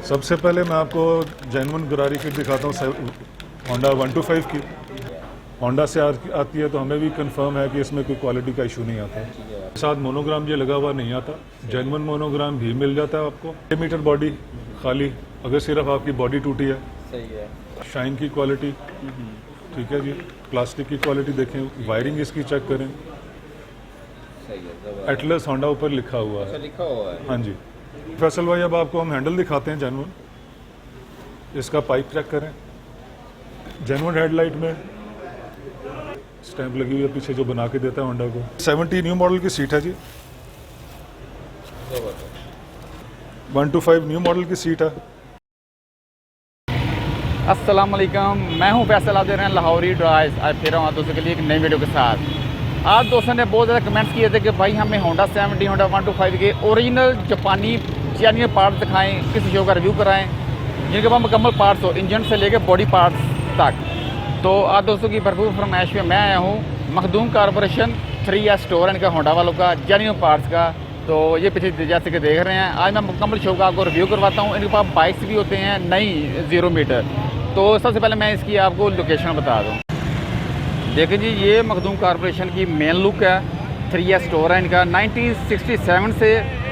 सबसे पहले मैं आपको जेन्युइन गरारी किट दिखाता हूँ होंडा 125 की। होंडा से आती है तो हमें भी कंफर्म है कि इसमें कोई क्वालिटी का इशू नहीं आता। साथ मोनोग्राम ये लगा हुआ नहीं आता, जेन्युइन मोनोग्राम भी मिल जाता है आपको। 1 मीटर बॉडी खाली, अगर सिर्फ आपकी बॉडी टूटी है। सही है। शाइन की क्वालिटी ठीक है जी। प्लास्टिक की क्वालिटी देखें, वायरिंग इसकी चेक करें। सही है। एटलस होंडा ऊपर लिखा हुआ है। लिखा हुआ है। हाँ जी। फैसल भाई अब आपको हम हैंडल दिखाते हैं जेन्युइन। इसका पाइप चेक करें, जेन्युइन हेडलाइट में स्टैंप लगी हुई है पीछे जो बना के देता है होंडा को। 70 न्यू मॉडल की सीट है जी। 125 न्यू मॉडल की सीट है। अस्सलाम वालेकुम, मैं हूं फैसल। आप देख रहे हैं लाहौरी ड्राइव। आज फिर हूँ दोस्तों के लिए एक नई वीडियो के साथ। आज दोस्तों ने बहुत ज़्यादा कमेंट्स किए थे कि भाई हमें होंडा 70 होंडा 125 के ओरिजिनल जापानी चाइनीज पार्ट्स दिखाएं, किसी शो का रिव्यू कराएं जिनके पास मुकम्मल पार्ट्स हो, इंजन से लेकर बॉडी पार्ट्स तक। तो आज दोस्तों की भरपूर फरमाइश में मैं आया हूँ मखदूम कारपोरेशन 3S स्टोर इनका होंडा वालों का जेन्युइन पार्ट्स का। तो ये पीछे जैसे कि देख रहे हैं, आज मैं मुकम्मल शो का आपको रिव्यू करवाता हूँ। इनके पास बाइक्स भी होते हैं नई 0 मीटर। तो सबसे पहले मैं इसकी आपको लोकेशन बता दूँ। देखिए जी, ये मखदूम कारपोरेशन की मेन लुक है। 3S स्टोर है इनका। 1967 से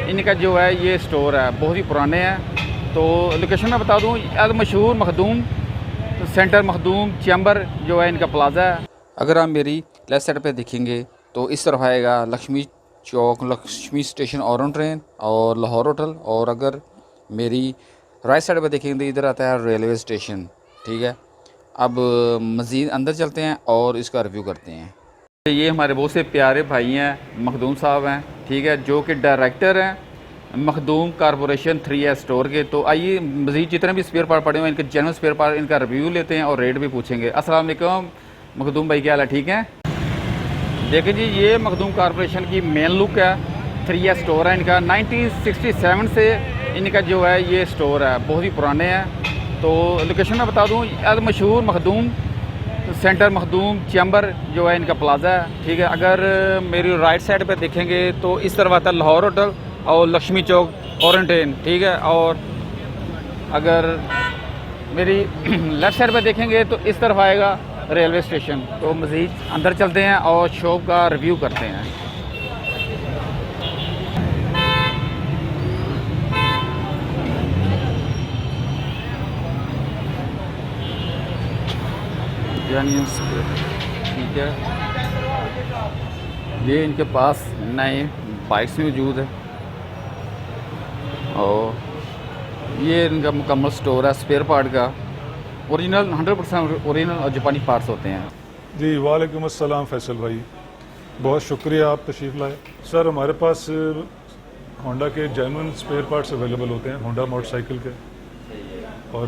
इनका जो है ये स्टोर है, बहुत ही पुराने हैं। तो लोकेशन मैं बता दूँ, मशहूर मखदूम सेंटर मखदूम चैम्बर जो है इनका प्लाजा है। अगर आप मेरी लेफ्ट साइड पे देखेंगे तो इस तरफ आएगा लक्ष्मी चौक, लक्ष्मी स्टेशन, ऑन ट्रेन और लाहौर होटल। और अगर मेरी राइट साइड पे देखेंगे तो इधर आता है रेलवे स्टेशन। ठीक है, अब मज़ीद अंदर चलते हैं और इसका रिव्यू करते हैं। ये हमारे बहुत से प्यारे भाई हैं, मखदूम साहब हैं, ठीक है, जो कि डायरेक्टर हैं मखदूम कारपोरेशन 3S स्टोर के। तो आइए मज़ीद जितने भी स्पेयर पार्ट पड़े हुए हैं इनके जेन्युइन स्पेयर पार्ट, इनका रिव्यू लेते हैं और रेट भी पूछेंगे। अस्सलाम वालेकुम मखदूम भाई, क्या हाल है? ठीक है। देखिए जी, ये मखदूम कारपोरेशन की मेन लुक है। 3S स्टोर है इनका। 1967 से इनका जो है ये स्टोर है, बहुत ही पुराने हैं। तो लोकेशन मैं बता दूँ, मशहूर मखदूम सेंटर मखदूम चैम्बर जो है इनका प्लाजा है। ठीक है, अगर मेरी राइट साइड पे देखेंगे तो इस तरफ आता है लाहौर होटल और लक्ष्मी चौक, ऑन ट्रेन। ठीक है, और अगर मेरी लेफ़्ट साइड पे देखेंगे तो इस तरफ आएगा रेलवे स्टेशन। तो मज़ीद अंदर चलते हैं और शॉप का रिव्यू करते हैं। ठीक है, ये इनके पास नए बाइक्स भी मौजूद है और ये इनका मुकम्मल स्टोर है स्पेयर पार्ट का। ओरिजिनल 100% ओरिजिनल और जापानी पार्ट्स होते हैं। जी वालेकुम अस्सलाम फैसल भाई, बहुत शुक्रिया आप तशरीफ़ लाए। सर हमारे पास होंडा के जेन्युइन स्पेयर पार्ट्स अवेलेबल होते हैं, होंडा मोटरसाइकिल के। और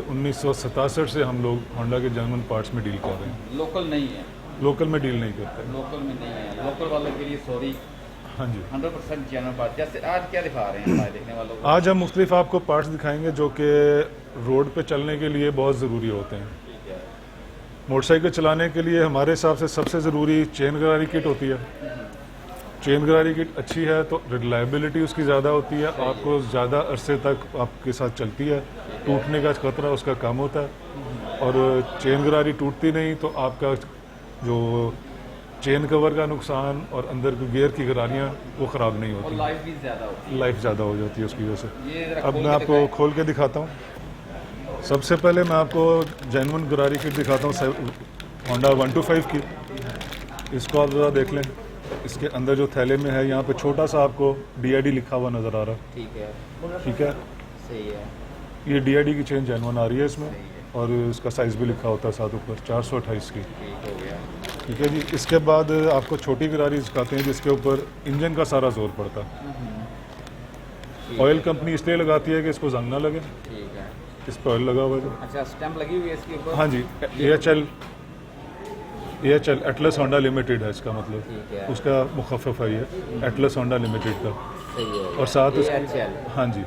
1967 से हम लोग होंडा के जेन्युइन पार्ट्स में डील कर रहे हैं। लोकल नहीं है? लोकल में डील नहीं करते। लोकल में नहीं है, लोकल वालों के लिए सॉरी। हाँ जी, 100% जेन्युइन पार्ट। जैसे आज क्या दिखा रहे हैं हमारे देखने वालों को? आज हम मुख्तलिफ आपको पार्ट्स दिखाएंगे जो कि रोड पे चलने के लिए बहुत ज़रूरी होते हैं। ठीक है। मोटरसाइकिल चलाने के लिए हमारे हिसाब से सबसे ज़रूरी चेन गरारी किट होती है। चेन गरारी किट अच्छी है तो रिलायबिलिटी उसकी ज़्यादा होती है, आपको ज़्यादा अरसे तक आपके साथ चलती है, टूटने का खतरा उसका कम होता है। और चेन गरारी टूटती नहीं तो आपका जो चेन कवर का नुकसान और अंदर की गियर की गरारियाँ वो ख़राब नहीं होती, लाइफ भी ज़्यादा होती है। लाइफ ज़्यादा हो जाती है उसकी वजह से। ये अब मैं आपको खोल के दिखाता हूँ। सबसे पहले मैं आपको जेन्युइन गरारी किट दिखाता हूँ होंडा 125 की। इसको आप ज़रा देख लें, इसके अंदर जो थैले में है यहाँ पे छोटा सा आपको DID लिखा हुआ नज़र आ रहा है। ठीक है, ठीक है, सही है। ये DID की चेन जेन्युइन आ रही है इसमें और इसका साइज़ भी लिखा होता है साथ ऊपर 428 की। ठीक हो गया। ठीक है जी। इसके बाद आपको छोटी गरारी दिखाते हैं जिसके ऊपर इंजन का सारा जोर पड़ता है। ऑयल कंपनी इसलिए लगाती है कि इसको जंग ना लगे। ठीक है, इस पर ऑयल लगा हुआ है। अच्छा स्टैंप लगी हुई है इसके ऊपर? हाँ जी, AHL एटलस होंडा लिमिटेड है इसका मतलब। ठीक है, उसका मुखफ़फ़ है ये एटलस होंडा लिमिटेड का। सही है। और साथ AHL, हाँ जी,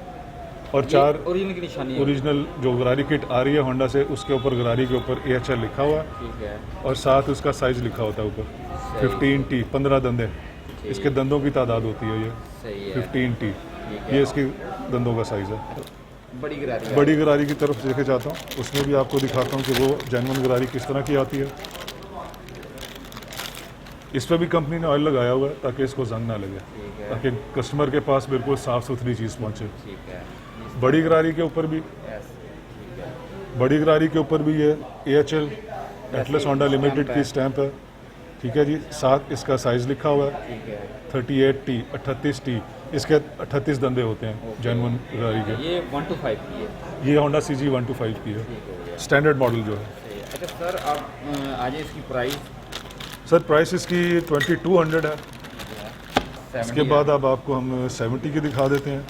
और 4 ओरिजिनल की निशानी है। ओरिजिनल जो गरारी किट आ रही है होंडा से उसके ऊपर गरारी के ऊपर AHL लिखा हुआ है ठीक है, और साथ उसका साइज़ लिखा होता है ऊपर 15T, 15 दंदे इसके दंदों की तादाद होती है ये। सही है। 15T ये इसकी दंदों का साइज़ है। बड़ी गरारी बड़ी गरारी की तरफ लेके जाता हूँ, उसमें भी आपको दिखाता हूँ कि वो जेन्युइन गरारी किस तरह की आती है। इस पर भी कंपनी ने ऑयल लगाया हुआ है ताकि इसको जंग ना लगे, ठीक है, ताकि कस्टमर के पास बिल्कुल साफ़ सुथरी चीज़ पहुँचे। ठीक है, बड़ी गरारी के ऊपर भी यस, ठीक है, बड़ी गरारी के ऊपर भी ये AHL एटलस होंडा लिमिटेड की स्टैंप है, ठीक है जी। साथ इसका साइज़ लिखा हुआ है ठीक है। 38T 38T, इसके 38 दंदे होते हैं जेन्युइन गरारी के। ये 125 की है, ये होंडा CG 125 की है, ठीक हो गया, स्टैंडर्ड मॉडल जो है। सही है। अच्छा सर, आप आज इसकी प्राइस सर प्राइस इसकी 2200 है। इसके 70 बाद अब आपको हम 70 की दिखा देते हैं।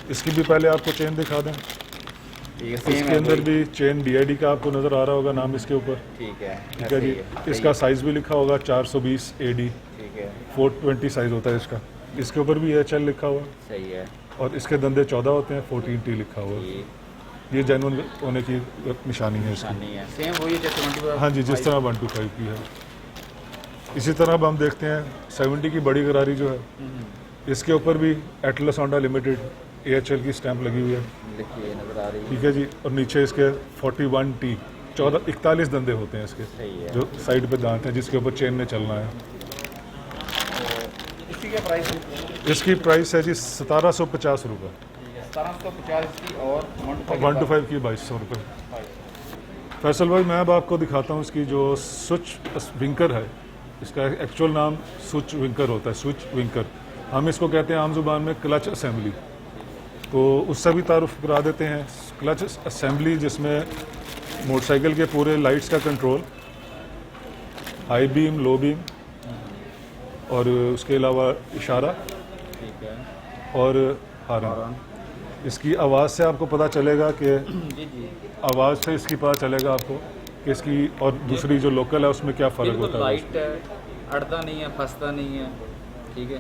इसकी भी पहले आपको चेन दिखा दें। ठीक है, इसके अंदर भी चेन DID का आपको नज़र आ रहा होगा नाम इसके ऊपर, ठीक है, ठीक है जी। सही इसका साइज़ भी लिखा होगा 420 AD, ठीक है, 420 साइज़ होता है इसका। इसके ऊपर भी AHL लिखा हुआ है सही है, और इसके दंदे 14 होते हैं, 14T लिखा हुआ है। ये ये जेन्युइन होने की निशानी है इसकी। निशानी है, सेम वही जैसे 25। हाँ जी, जिस तरह 125 की है। इसी तरह अब हम देखते हैं 70 की बड़ी गरारी जो है, इसके ऊपर भी एटलस होंडा लिमिटेड AHL की स्टैंप लगी हुई है, लिखिए नजर आ रही है, ठीक है जी। और नीचे इसके 41T 41 दंदे होते हैं इसके, सही है। जो साइड पे दांत हैं जिसके ऊपर चेन में चलना है। इसकी क्या प्राइस है? इसकी प्राइस है जी 1750 रुपये, 1750 की, और 125 की 2200 रुपये। फैसल भाई मैं अब आपको दिखाता हूँ इसकी जो स्विच विंकर है, इसका एक्चुअल नाम स्विच विंकर होता है, स्विच विंकर। हम इसको कहते हैं आम जुबान में क्लच असेंबली। तो उससे भी तारुफ करा देते हैं। क्लच असेंबली जिसमें मोटरसाइकिल के पूरे लाइट्स का control, high beam, low beam और उसके अलावा इशारा ठीक है, और हारन। इसकी आवाज़ से आपको पता चलेगा कि जी जी, आवाज़ से इसकी पता चलेगा आपको कि इसकी और दूसरी जो लोकल है उसमें क्या फ़र्क बिल्कुल होता है। लाइट है, अड़ता नहीं है, फंसता नहीं है, ठीक है,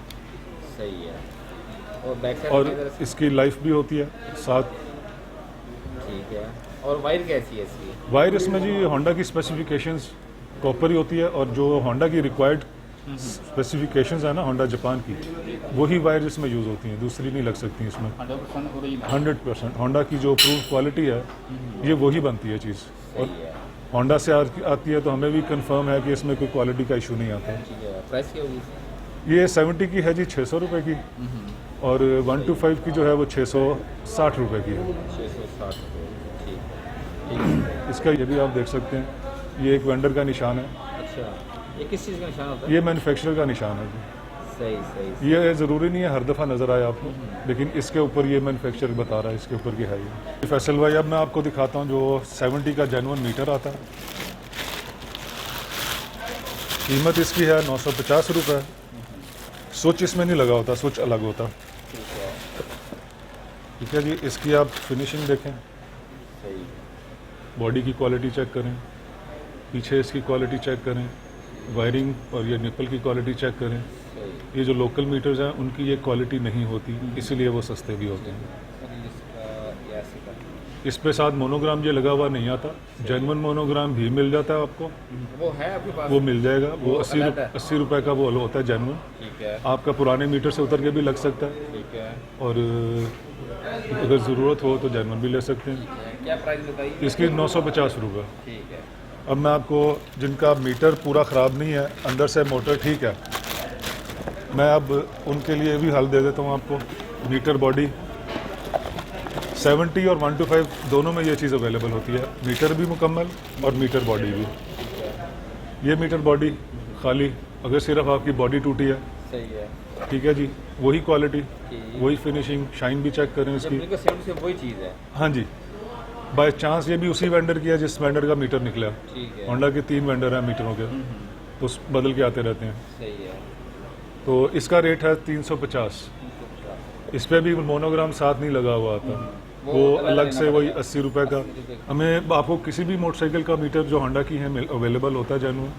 सही है। और बैक साइड और में इधर से- इसकी लाइफ भी होती है साथ। ठीक है। और वायर कैसी है इसकी? वायर इसमें जी होंडा की स्पेसिफिकेशंस कॉपर ही होती है, और जो होंडा की रिक्वायर्ड स्पेसिफिकेशंस है ना होंडा जापान की, वही वायर इसमें यूज़ होती हैं, दूसरी नहीं लग सकती इसमें। 100% ओरिजिनल, 100% होंडा की जो अप्रूव क्वालिटी है ये वही बनती है चीज़। और सही है, होंडा से आती है तो हमें भी कंफर्म है कि इसमें कोई क्वालिटी का इशू नहीं आता। ठीक है। प्राइस क्या होगी इसकी? ये 70 की है जी 600 रुपये की, और 125 की जो है वो 660 रुपये की है। 660 रुपये, ठीक, ठीक है। इसका ये भी आप देख सकते हैं, ये एक वेंडर का निशान है, अच्छा, ये किस चीज़ का निशान होता है? ये मैन्युफैक्चरर का निशान है जी। सही सही, ये ज़रूरी नहीं है हर दफ़ा नज़र आए आपको, लेकिन इसके ऊपर ये मैन्युफैक्चरर बता रहा है, इसके ऊपर की है ये। फैसल भाई अब मैं आपको दिखाता हूँ जो 70 का जेन्युइन मीटर आता है। कीमत इसकी है 950 रुपये। स्विच इसमें नहीं लगा होता, स्विच अलग होता, ठीक है, ठीक है जी। इसकी आप फिनिशिंग देखें, सही, बॉडी की क्वालिटी चेक करें, पीछे इसकी क्वालिटी चेक करें, वायरिंग और ये निपल की क्वालिटी चेक करें। सही। ये जो लोकल मीटर्स हैं उनकी ये क्वालिटी नहीं होती, इसीलिए वो सस्ते भी होते हैं। और इसका ये ऐसे का, इस पे साथ मोनोग्राम ये लगा हुआ नहीं आता, जेन्युइन मोनोग्राम भी मिल जाता है आपको, वो है आपके पास? वो मिल जाएगा। वो वो 80 अलग है? 80 रुपये का वो होता है जेन्युइन। ठीक है, आपका पुराने मीटर से उतर के भी लग सकता है, ठीक है, और अगर ज़रूरत हो तो जेन्युइन भी ले सकते हैं। ठीक है। क्या प्राइस बताइए? इसकी 950 रुपये। ठीक है, अब मैं आपको जिनका मीटर पूरा ख़राब नहीं है, अंदर से मोटर ठीक है, मैं अब उनके लिए भी हल दे देता हूँ आपको। मीटर बॉडी 70 और 125 दोनों में ये चीज़ अवेलेबल होती है, मीटर भी मुकम्मल और मीटर बॉडी भी। ये मीटर बॉडी खाली, अगर सिर्फ आपकी बॉडी टूटी है, सही है, ठीक है जी, वही क्वालिटी, ठीक। वही फिनिशिंग, शाइन भी चेक करें इसकी। बिल्कुल सेम से वही चीज़ है, हाँ जी, बाय चांस ये भी उसी वेंडर की है जिस वेंडर का मीटर निकला। ठीक है, होंडा के 3 वेंडर हैं मीटरों के, तो उस बदल के आते रहते हैं। सही है। तो इसका रेट है 350। इस पर भी मोनोग्राम साथ नहीं लगा हुआ आता, वो अलग से वही 80 रुपये का। हमें आपको किसी भी मोटरसाइकिल का मीटर जो होंडा की है अवेलेबल होता है जेन्युइन।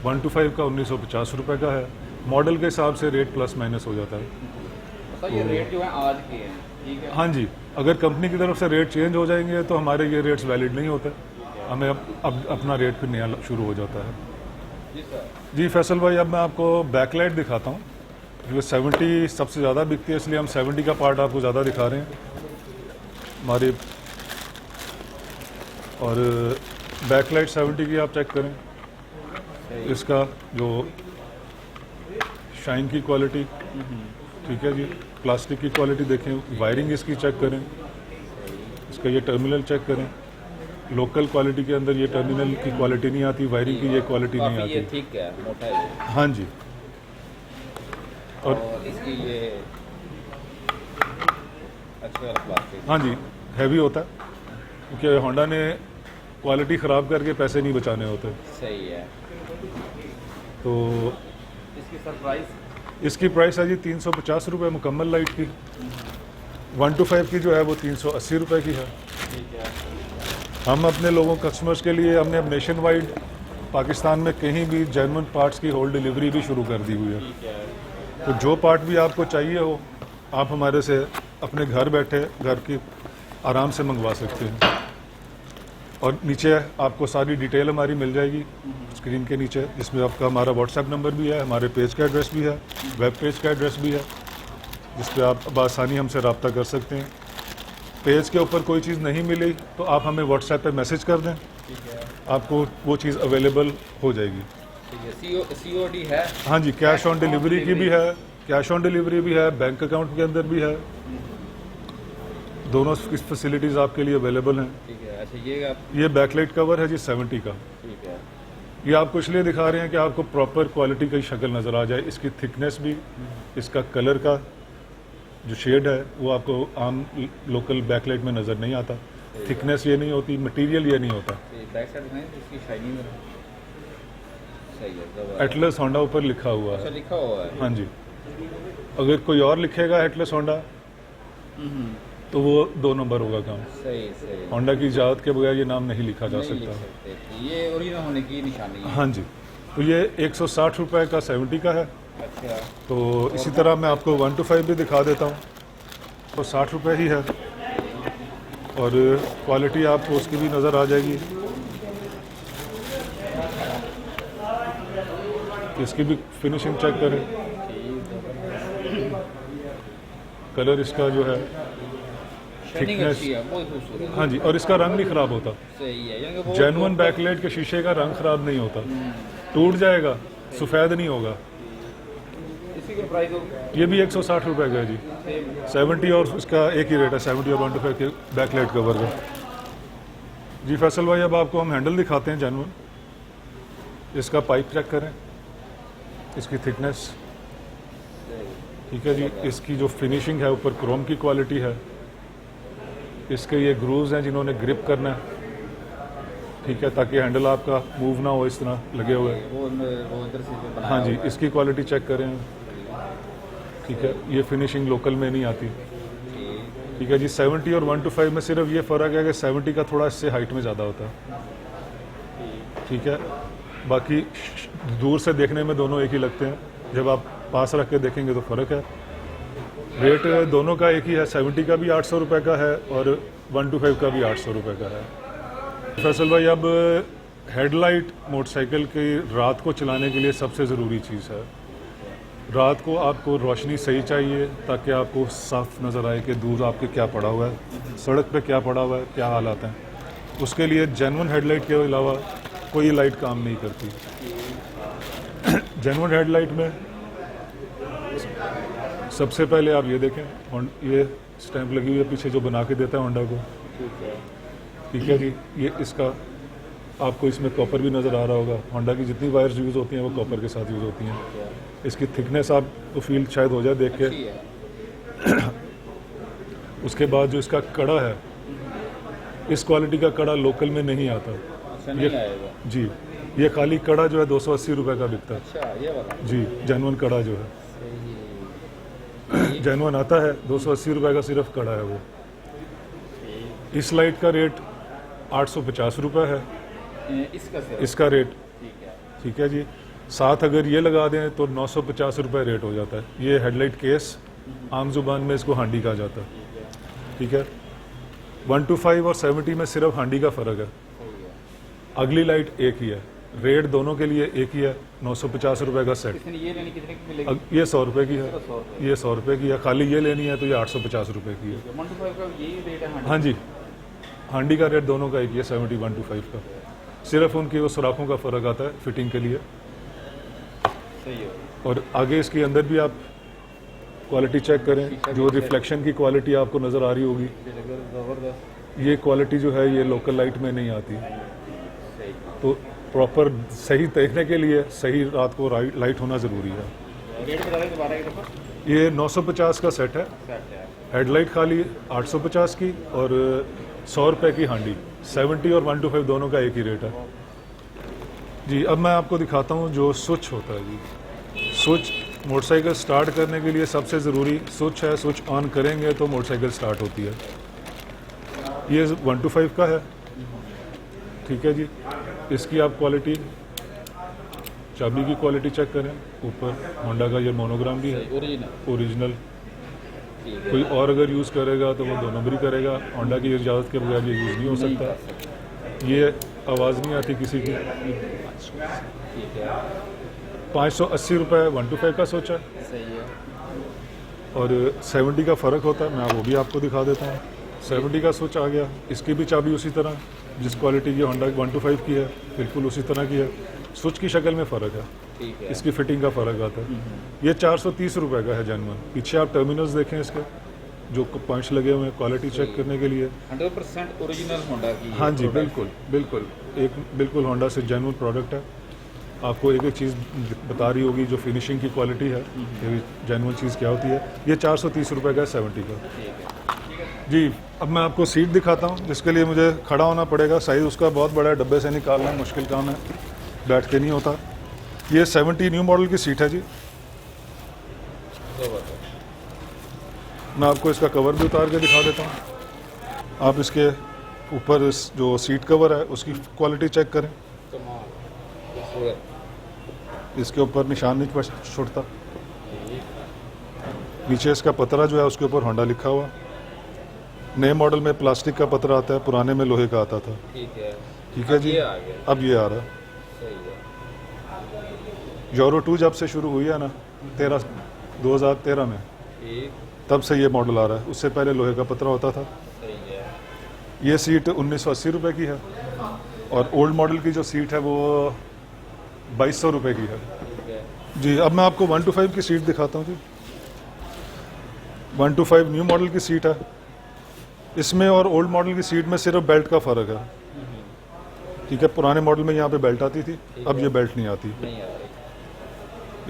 125 का 1950 रुपये का है, मॉडल के हिसाब से रेट प्लस माइनस हो जाता है। तो ये रेट जो है आज के हैं, ठीक है, हाँ जी, अगर कंपनी की तरफ से रेट चेंज हो जाएंगे तो हमारे ये रेट्स वैलिड नहीं होते, हमें अब अपना रेट फिर नया शुरू हो जाता है। जी सर। जी फैसल भाई, अब मैं आपको बैकलाइट दिखाता हूँ, जो 70 सबसे ज़्यादा बिकती है, इसलिए हम 70 का पार्ट आपको ज़्यादा दिखा रहे हैं। हमारे, और बैकलाइट 70 की आप चेक करें, इसका जो शाइन की क्वालिटी, ठीक है जी, प्लास्टिक की क्वालिटी देखें, वायरिंग इसकी चेक करें, इसका ये टर्मिनल चेक करें। लोकल क्वालिटी के अंदर ये टर्मिनल की क्वालिटी नहीं आती, वायरिंग की ये क्वालिटी नहीं काफी ये आती। ठीक है, मोटा है। हाँ जी, और और इसकी ये अच्छे वाला प्लास्टिक। हाँ जी, हैवी होता है, क्योंकि होंडा ने क्वालिटी ख़राब करके पैसे नहीं बचाने होते। सही है। तो इसकी सरप्राइज इसकी प्राइस है जी 350 रुपये मुकम्मल लाइट की। 1 to 5 की जो है वो 380 रुपये की है। ठीक है। हम अपने लोगों कस्टमर्स के लिए हमने अब नेशन वाइड पाकिस्तान में कहीं भी जेन्युइन पार्ट्स की होल डिलीवरी भी शुरू कर दी हुई है। ठीक है। तो जो पार्ट भी आपको चाहिए हो, आप हमारे से अपने घर बैठे घर की आराम से मंगवा सकते हैं। और नीचे आपको सारी डिटेल हमारी मिल जाएगी स्क्रीन के नीचे, जिसमें आपका हमारा व्हाट्सएप नंबर भी है, हमारे पेज का एड्रेस भी है, वेब पेज का एड्रेस भी है, जिस पे आप बआसानी हमसे रब्ता कर सकते हैं। पेज के ऊपर कोई चीज़ नहीं मिली तो आप हमें व्हाट्सएप पे मैसेज कर दें, ठीक है। आपको वो चीज़ अवेलेबल हो जाएगी। ठीक है। COD है। हाँ जी, कैश ऑन डिलीवरी की भी है, कैश ऑन डिलीवरी भी है, बैंक अकाउंट के अंदर भी है, दोनों फैसिलिटीज़ आपके लिए अवेलेबल हैं। ठीक है। अच्छा ये ये बैकलाइट कवर है जी 70 का। ठीक है। ये आपको इसलिए दिखा रहे हैं कि आपको प्रॉपर क्वालिटी की शक्ल नज़र आ जाए। इसकी थिकनेस भी, इसका कलर का जो शेड है वो आपको आम लोकल बैकलाइट में नज़र नहीं आता। थिकनेस ये नहीं होती, मटेरियल ये नहीं होता। बैक साइड में इसकी शाइनिंग सही है। जबरदस्त। एटलस होंडा ऊपर लिखा हुआ अच्छा है। लिखा हुआ है। हाँ जी, अगर कोई और लिखेगा एटलस होंडा तो वो 2 नंबर होगा काम। सही सही। होंडा की इजाज़त के बगैर ये नाम नहीं लिखा जा नहीं लिख सकता। सकते। ये ओरिजिनल होने की निशानी है। हाँ जी, तो ये 160 रुपये का 70 का है। अच्छा। तो इसी तरह मैं आपको 1 to 5 भी दिखा देता हूँ, तो 60 रुपये ही है, और क्वालिटी आपको उसकी भी नज़र आ जाएगी। इसकी भी फिनिशिंग चेक करें, कलर इसका जो है, शाइनिंग Thickness- अच्छी है, बहुत खूबसूरत। हाँ जी, और इसका रंग नहीं ख़राब होता। सही है। यानी कि बहुत जेन्युइन बैकलाइट के शीशे का रंग ख़राब नहीं होता, टूट जाएगा, सफ़ेद नहीं होगा। इसी का प्राइस ये भी 160 रुपये का है जी, 70 और इसका एक ही रेट है, 70 और 1 to 5 के बैकलाइट कवर का। जी फैसल भाई, अब आपको हम हैंडल दिखाते हैं जेन्युइन। इसका पाइप चेक करें, इसकी थिकनेस, ठीक है जी, इसकी जो फिनिशिंग है ऊपर क्रोम की क्वालिटी है, इसके ये ग्रूव्स हैं जिन्होंने ग्रिप करना है, ठीक है, ताकि हैंडल आपका मूव ना हो इस तरह लगे हुए। वो इधर से जो बनाया हाँ जी, हुआ है। इसकी क्वालिटी चेक करें, ठीक है, ये फिनिशिंग लोकल में नहीं आती। ठीक। ठीक है जी, 70 और 1 to 5 में सिर्फ ये फ़र्क है कि 70 का थोड़ा इससे हाइट में ज़्यादा होता है, ठीक है, बाकी दूर से देखने में दोनों एक ही लगते हैं, जब आप पास रख के देखेंगे तो फ़र्क है। रेट दोनों का एक ही है, 70 का भी 800 रुपये का है और 1 to 5 का भी 800 रुपये का है। फैसल भाई, अब हेडलाइट मोटरसाइकिल की रात को चलाने के लिए सबसे ज़रूरी चीज़ है। रात को आपको रोशनी सही चाहिए ताकि आपको साफ नज़र आए कि दूर आपके क्या पड़ा हुआ है, सड़क पे क्या पड़ा हुआ है, क्या हालात हैं। उसके लिए जेन्युइन हेडलाइट के अलावा कोई लाइट काम नहीं करती। जेन्युइन हेडलाइट में सबसे पहले आप ये देखें, ये स्टैंप लगी हुई है पीछे जो बना के देता है होंडा को, ठीक है जी, ये इसका आपको इसमें कॉपर भी नज़र आ रहा होगा। होंडा की जितनी वायर्स यूज़ होती हैं वो कॉपर के साथ यूज़ होती हैं। इसकी थिकनेस आपको फील शायद हो जाए देख के। अच्छी है। उसके बाद जो इसका कड़ा है, इस क्वालिटी का कड़ा लोकल में नहीं आता। अच्छा नहीं आएगा। जी, ये खाली कड़ा जो है 280 रुपये का बिकता है। अच्छा ये वाला। जी, जेन्युइन कड़ा जो है सही। जेन्युइन आता है, 280 रुपये का सिर्फ कड़ा है वो। इस लाइट का रेट 850 रुपये है, इसका सिर्फ। इसका रेट, ठीक है। ठीक है जी। साथ अगर ये लगा दें तो 950 रुपये रेट हो जाता है। ये हेडलाइट केस, आम जुबान में इसको हांडी कहा जाता है, ठीक है। 1 to 5 और 70 में सिर्फ हांडी का फ़र्क है, सही है। अगली लाइट एक ही है। रेट दोनों के लिए एक ही है, 950 रुपये का सेट। इसमें ये लेनी कितने की मिलेगी? ये 100 रुपये की है, 100 रुपये। ये 100 रुपये की है। खाली ये लेनी है तो ये 850 रुपये की है। 125 का यही रेट है हांडी? हाँ जी, हांडी का रेट दोनों का एक ही है, 7125 का। सिर्फ उनकी वो सुराखों का फ़र्क आता है फिटिंग के लिए। सही है। और आगे इसके अंदर भी आप क्वालिटी चेक करें, जो रिफ्लेक्शन की क्वालिटी आपको नज़र आ रही होगी, जबरदस्त। ये क्वालिटी जो है ये लोकल लाइट में नहीं आती। सही। तो प्रॉपर सही देखने के लिए सही रात को लाइट होना ज़रूरी है। रेट बता दें दोबारा एक दफ़ा। ये 950 का सेट है, सेट है। हेडलाइट खाली 850 की और 100 रुपये की हांडी। 70 और 125 दोनों का एक ही रेट है जी। अब मैं आपको दिखाता हूँ जो स्विच होता है जी। स्विच मोटरसाइकिल स्टार्ट करने के लिए सबसे ज़रूरी स्विच है। स्विच ऑन करेंगे तो मोटरसाइकिल स्टार्ट होती है। ये 125 का है, ठीक है जी। इसकी आप क्वालिटी, चाबी की क्वालिटी चेक करें। ऊपर होंडा का ये मोनोग्राम भी है, ओरिजिनल। कोई और अगर यूज़ करेगा तो वो 2 नंबरी करेगा। होंडा की इजाज़त के बगैर ये यूज़ नहीं हो सकता। ये आवाज़ नहीं आती किसी की। 580 रुपये 125 का स्विच है सही है। और 70 का फ़र्क होता है। मैं वो भी आपको दिखा देता हूँ। 70 का स्विच आ गया, इसकी भी चाबी उसी तरह जिस क्वालिटी की होंडा 125 की है, बिल्कुल उसी तरह की है। स्विच की शक्ल में फ़र्क है, ठीक है। इसकी फिटिंग का फ़र्क आता है। ये 430 रुपये का है जेन्युइन। पीछे आप टर्मिनल्स देखें इसके, जो पॉइंट्स लगे हुए हैं क्वालिटी चेक करने के लिए। 100% ओरिजिनल होंडा की। हाँ जी, बिल्कुल बिल्कुल एक बिल्कुल होंडा से जेन्युइन प्रोडक्ट है। आपको एक एक चीज़ बता रही होगी जो फिनिशिंग की क्वालिटी है, ये जेन्युइन चीज़ क्या होती है। ये 430 रुपये का 70 का जी। अब मैं आपको सीट दिखाता हूँ, जिसके लिए मुझे खड़ा होना पड़ेगा। साइज़ उसका बहुत बड़ा है, डब्बे से निकालना मुश्किल काम है, बैठ के नहीं होता। ये 70 न्यू मॉडल की सीट है जी। मैं आपको इसका कवर भी उतार के दिखा देता हूँ। आप इसके ऊपर जो सीट कवर है उसकी क्वालिटी चेक करें। इसके ऊपर निशान नहीं छुटता। नीचे इसका पतरा जो है उसके ऊपर होंडा लिखा हुआ। नए मॉडल में प्लास्टिक का पतरा आता है, पुराने में लोहे का आता था। ठीक है जी। अब ये आ रहा है। यूरो 2 जब से शुरू हुई है ना 2013 में, तब से ये मॉडल आ रहा है। उससे पहले लोहे का पतरा होता था। ये सीट 1980 रुपये की है और ओल्ड मॉडल की जो सीट है वो 2200 रुपये की है जी। अब मैं आपको 125 की सीट दिखाता हूँ जी। 125 न्यू मॉडल की सीट है। इसमें और ओल्ड मॉडल की सीट में सिर्फ बेल्ट का फ़र्क है, ठीक है। पुराने मॉडल में यहाँ पे बेल्ट आती थी, अब ये बेल्ट नहीं आती।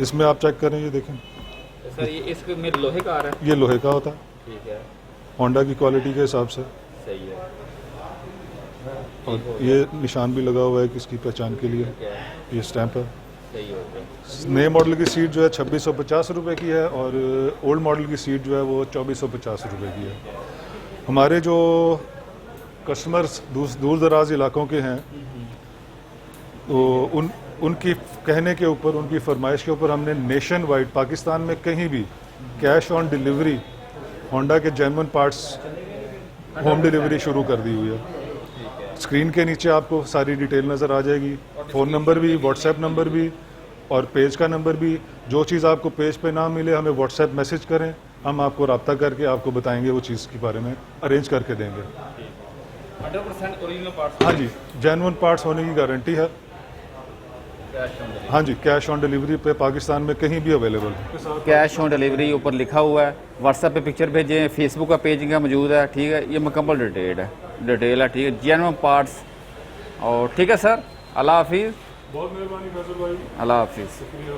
इसमें आप चेक करें, ये देखें सर, ये इसमें लोहे का आ रहा है। ये लोहे का होता है, ठीक है। होंडा की क्वालिटी के हिसाब से। सही है। और ये निशान भी लगा हुआ है किसकी पहचान के लिए, ये स्टैंप है। सही हो गया। नए मॉडल की सीट जो है 2650 रुपये की है और ओल्ड मॉडल की सीट जो है वो 2450 रुपये की है। हमारे जो कस्टमर्स दूर दराज इलाकों के हैं, तो उनकी कहने के ऊपर, उनकी फरमाइश के ऊपर हमने नेशन वाइड पाकिस्तान में कहीं भी कैश ऑन डिलीवरी होंडा के जेन्युइन पार्ट्स होम डिलीवरी शुरू कर दी हुई है। स्क्रीन के नीचे आपको सारी डिटेल नज़र आ जाएगी, फ़ोन नंबर भी, व्हाट्सएप नंबर भी और पेज का नंबर भी। जो चीज़ आपको पेज पे ना मिले हमें व्हाट्सएप मैसेज करें, हम आपको रब्ता करके आपको बताएंगे, वो चीज़ के बारे में अरेंज करके देंगे। 100% ओरिजिनल पार्ट्स। हाँ जी, जेन्युइन पार्ट्स होने की गारंटी है। हाँ जी, कैश ऑन डिलीवरी पे पाकिस्तान में कहीं भी अवेलेबल है। कैश ऑन डिलीवरी ऊपर लिखा हुआ है। व्हाट्सएप पे पिक्चर भेजें, फेसबुक का पेज इनका मौजूद है, ठीक है। ये मुकम्मल डिटेल है, ठीक है, जेन्युइन पार्ट्स। और ठीक है सर, अल्लाह हाफिज़। बहुत मेहरबानी फैसल भाई, अल्लाह हाफिज़। शुक्रिया।